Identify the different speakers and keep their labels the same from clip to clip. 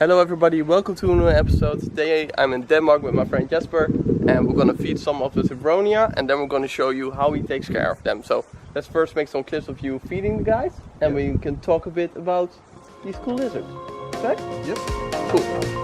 Speaker 1: Hello everybody, welcome to a new episode. Today I'm in Denmark with my friend Jesper and we're gonna feed some of the Abronia and then we're gonna show you how he takes care of them. So let's first make some clips of you feeding the guys and we can talk a bit about these cool lizards. Okay?
Speaker 2: Yep.
Speaker 1: Cool.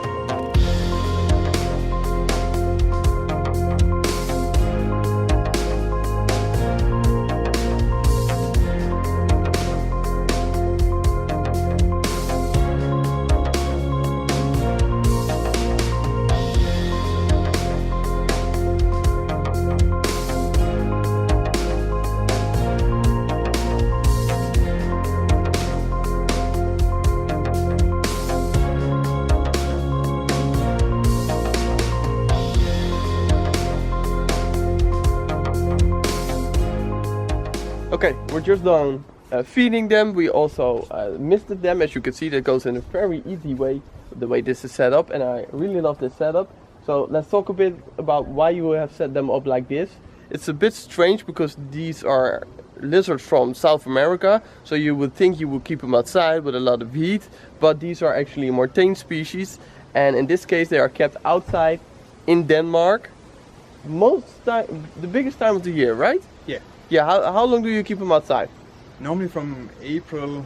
Speaker 1: Okay, we're just done feeding them. We also misted them. As you can see, that goes in a very easy way, the way this is set up, and I really love this setup. So let's talk a bit about why you have set them up like this. It's a bit strange because these are lizards from South America, so you would think you would keep them outside with a lot of heat, but these are actually more tame species, and in this case they are kept outside in Denmark the biggest time of the year, right?
Speaker 2: Yeah.
Speaker 1: Yeah, how long do you keep them outside?
Speaker 2: Normally from April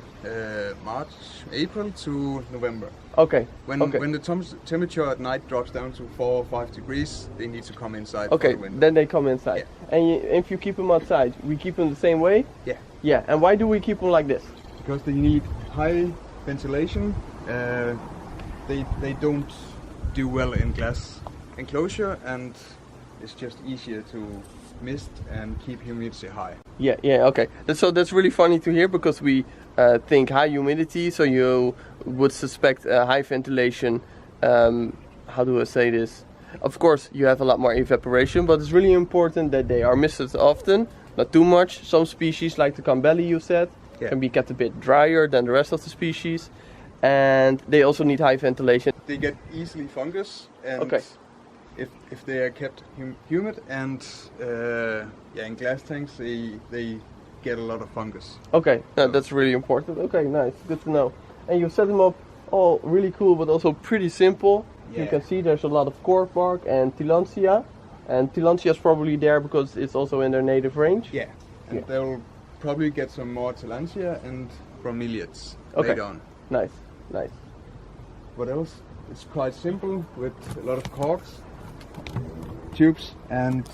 Speaker 2: to November.
Speaker 1: Okay.
Speaker 2: When the temperature at night drops down to 4 or 5 degrees, they need to come inside.
Speaker 1: Okay,
Speaker 2: for the winter.
Speaker 1: then they come inside. Yeah. And if you keep them outside, we keep them the same way?
Speaker 2: Yeah.
Speaker 1: Yeah, and why do we keep them like this?
Speaker 2: Because they need high ventilation. They don't do well in glass enclosure, and it's just easier to mist and keep humidity high.
Speaker 1: Yeah, okay. So that's really funny to hear because we think high humidity, so you would suspect high ventilation. How do I say this? Of course, you have a lot more evaporation, but it's really important that they are misted often, not too much. Some species, like the Cambelli you said, can be kept a bit drier than the rest of the species, and they also need high ventilation.
Speaker 2: They get easily fungus, and if they are kept humid and in glass tanks, they get a lot of fungus.
Speaker 1: Okay, that's really important. Okay, nice, good to know. And you set them up all really cool, but also pretty simple. Yeah. You can see there's a lot of cork bark and tillandsia, and tillandsia is probably there because it's also in their native range.
Speaker 2: Yeah, and they'll probably get some more tillandsia and bromeliads later on.
Speaker 1: Nice.
Speaker 2: What else? It's quite simple with a lot of corks, tubes, and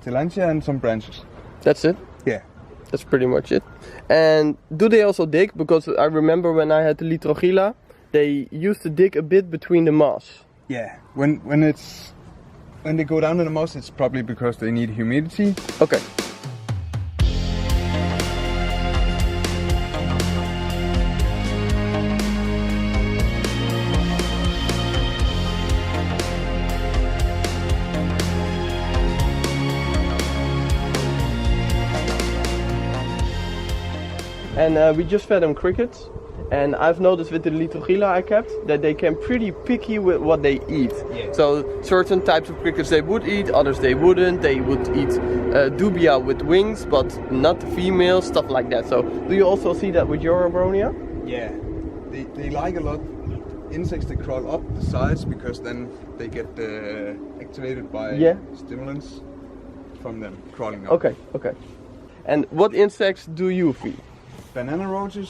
Speaker 2: tillandsia and some branches.
Speaker 1: That's it?
Speaker 2: Yeah.
Speaker 1: That's pretty much it. And do they also dig? Because I remember when I had the Litrogila, they used to dig a bit between the moss.
Speaker 2: Yeah. When they go down in the moss, it's probably because they need humidity.
Speaker 1: Okay. And we just fed them crickets, and I've noticed with the Litrogila I kept that they can pretty picky with what they eat. Yeah. So certain types of crickets they would eat, others they wouldn't. They would eat dubia with wings, but not the female, stuff like that. So do you also see that with your Abronia?
Speaker 2: Yeah, they like a lot insects that crawl up the sides because then they get activated by stimulants from them crawling up.
Speaker 1: Okay. And what insects do you feed?
Speaker 2: Banana roaches,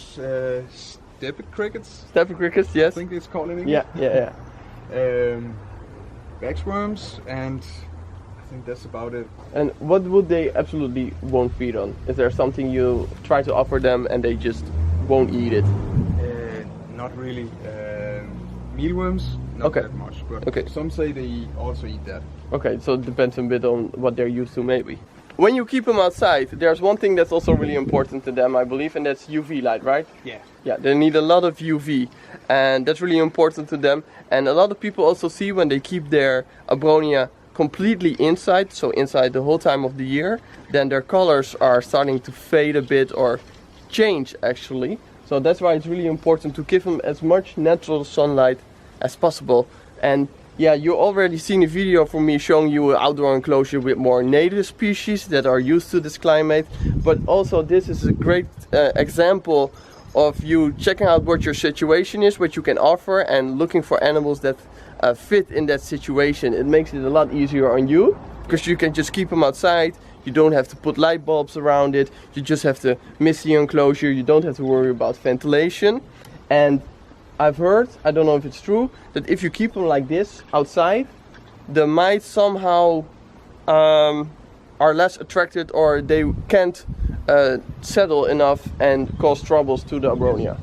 Speaker 2: steppe crickets.
Speaker 1: Steppe crickets, yes.
Speaker 2: I think it's called in English.
Speaker 1: Yeah.
Speaker 2: Waxworms, and I think that's about it.
Speaker 1: And what would they absolutely won't feed on? Is there something you try to offer them and they just won't eat it?
Speaker 2: Not really. Mealworms, not that much, but some say they also eat that. Okay,
Speaker 1: so it depends a bit on what they're used to maybe. When you keep them outside, there's one thing that's also really important to them, I believe, and that's UV light, right?
Speaker 2: Yeah.
Speaker 1: Yeah, they need a lot of UV, and that's really important to them. And a lot of people also see when they keep their Abronia completely inside, so inside the whole time of the year, then their colors are starting to fade a bit or change actually. So that's why it's really important to give them as much natural sunlight as possible. And yeah, you already seen a video from me showing you an outdoor enclosure with more native species that are used to this climate. But also this is a great example of you checking out what your situation is, what you can offer, and looking for animals that fit in that situation. It makes it a lot easier on you, because you can just keep them outside. You don't have to put light bulbs around it. You just have to mist the enclosure. You don't have to worry about ventilation. And I've heard, I don't know if it's true, that if you keep them like this outside, the mites somehow are less attracted, or they can't settle enough and cause troubles to the Abronia.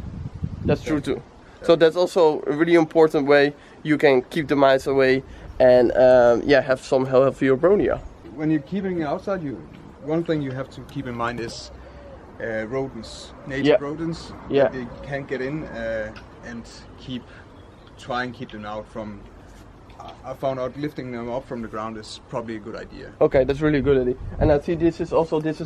Speaker 1: That's true too. So that's also a really important way you can keep the mice away and have some healthy Abronia.
Speaker 2: When you're keeping it outside, one thing you have to keep in mind is rodents, native rodents.
Speaker 1: Yeah.
Speaker 2: They can't get in and try and keep them out from. I found out lifting them up from the ground is probably a good idea.
Speaker 1: Okay, that's really good idea. And I see this is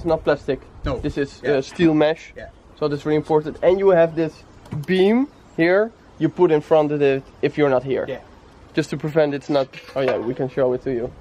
Speaker 1: not plastic.
Speaker 2: No.
Speaker 1: This is steel mesh.
Speaker 2: Yeah.
Speaker 1: So that's really important. And you have this beam here you put in front of it if you're not here.
Speaker 2: Yeah.
Speaker 1: Just to prevent it's not. Oh yeah, we can show it to you.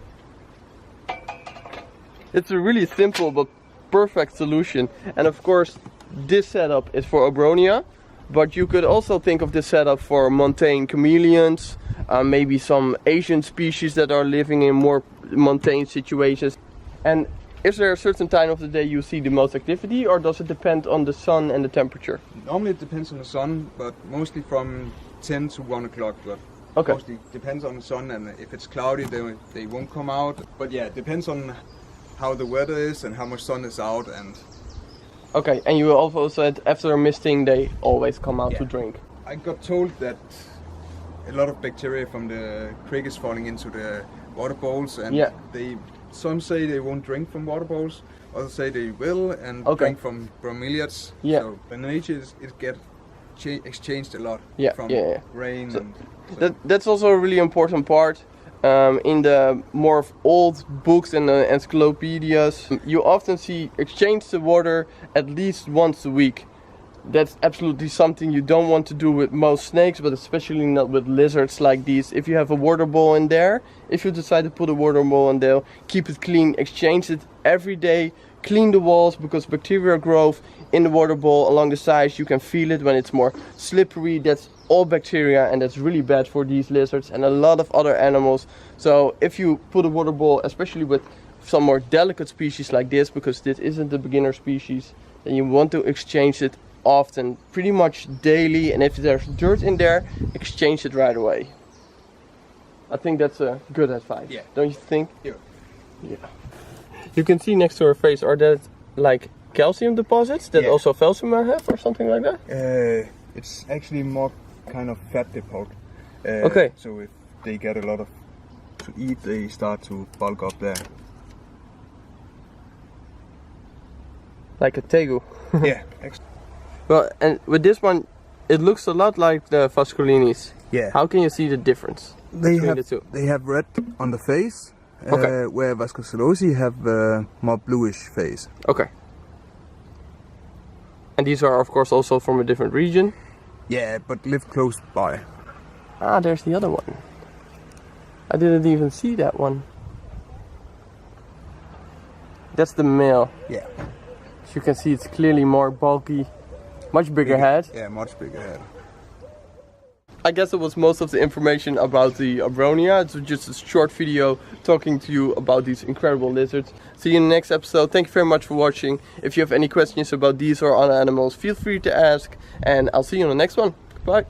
Speaker 1: It's a really simple but perfect solution. And of course, this setup is for Abronia, but you could also think of this setup for montane chameleons, maybe some Asian species that are living in more montane situations. And is there a certain time of the day you see the most activity, or does it depend on the sun and the temperature?
Speaker 2: Normally it depends on the sun, but mostly from 10 to 1 o'clock. But
Speaker 1: okay.
Speaker 2: Mostly depends on the sun, and if it's cloudy they won't come out. But yeah, it depends on how the weather is and how much sun is out. And
Speaker 1: okay, and you also said after misting they always come out to drink.
Speaker 2: I got told that a lot of bacteria from the crickets falling into the water bowls, and some say they won't drink from water bowls, others say they will and drink from bromeliads.
Speaker 1: Yeah.
Speaker 2: So in nature it gets exchanged a lot from rain.
Speaker 1: So
Speaker 2: and
Speaker 1: that's also a really important part. In the more old books and encyclopedias, you often see exchange the water at least once a week. That's absolutely something you don't want to do with most snakes, but especially not with lizards like these. If you have a water bowl in there, if you decide to put a water bowl in there, keep it clean, exchange it every day, clean the walls, because bacteria grow in the water bowl along the sides. You can feel it when it's more slippery. That's all bacteria, and that's really bad for these lizards and a lot of other animals. So if you put a water bowl, especially with some more delicate species like this, because this isn't the beginner species, then you want to exchange it often, pretty much daily, and if there's dirt in there, exchange it right away. I think that's a good advice. Yeah. Don't you think?
Speaker 2: Yeah.
Speaker 1: Yeah. You can see next to her face, are that like calcium deposits that also Felsimer have or something like that?
Speaker 2: It's actually more kind of fat deposit.
Speaker 1: Okay.
Speaker 2: So if they get a lot of to eat, they start to bulk up there.
Speaker 1: Like a tegu.
Speaker 2: Yeah.
Speaker 1: Well, and with this one, it looks a lot like the Vasculinis.
Speaker 2: Yeah.
Speaker 1: How can you see the difference between the two?
Speaker 2: They have red on the face, where Vasculinis have more bluish face.
Speaker 1: Okay. And these are of course also from a different region?
Speaker 2: Yeah, but live close by.
Speaker 1: Ah, there's the other one. I didn't even see that one. That's the male.
Speaker 2: Yeah.
Speaker 1: As you can see, it's clearly more bulky. Much bigger head.
Speaker 2: Yeah, much bigger head.
Speaker 1: I guess it was most of the information about the Abronia. It's just a short video talking to you about these incredible lizards. See you in the next episode. Thank you very much for watching. If you have any questions about these or other animals, feel free to ask. And I'll see you in the next one. Bye.